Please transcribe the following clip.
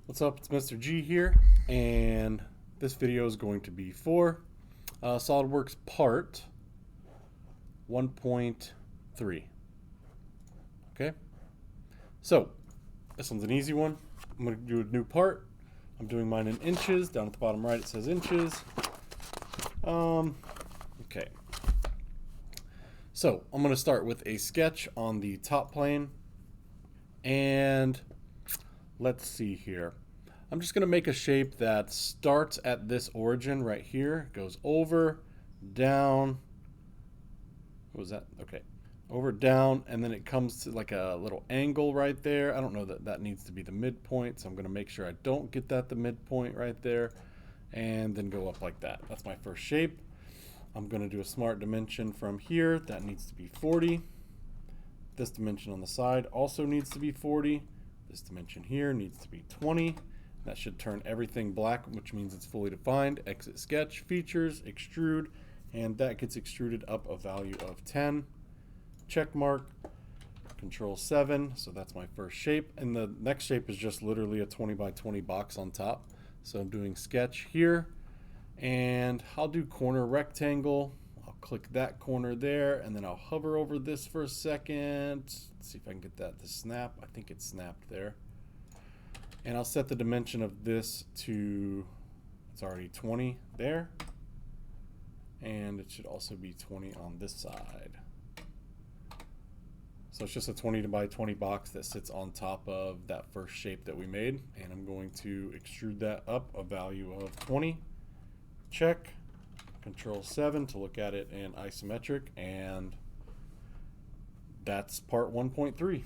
What's up? It's Mr. G here, and this video is going to be for Solidworks part 1.3. Okay, so this one's an easy one. I'm going to do a new part. I'm doing mine in inches. Down at the bottom right it says inches. Okay, so I'm going to start with a sketch on the top plane, and let's see here. I'm just going to make a shape that starts at this origin right here, goes over, down. What was that? Okay. Over, down, and then it comes to like a little angle right there. I don't know that that needs to be the midpoint, so I'm going to make sure I don't get that the midpoint right there, and then go up like that. That's my first shape. I'm going to do a smart dimension from here. That needs to be 40. This dimension on the side also needs to be 40. This dimension here needs to be 20. That should turn everything black, which means it's fully defined. Exit sketch, features, extrude, and that gets extruded up a value of 10. Check mark, Control 7, so that's my first shape. And the next shape is just literally a 20 by 20 box on top. So I'm doing sketch here, and I'll do corner rectangle. I'll click that corner there, and then I'll hover over this for a second. Let's see if I can get that to snap. I think it snapped there. And I'll set the dimension of this to, it's already 20 there. And it should also be 20 on this side. So it's just a 20 by 20 box that sits on top of that first shape that we made. And I'm going to extrude that up a value of 20. Check. Control 7 to look at it in isometric. And that's part 1.3.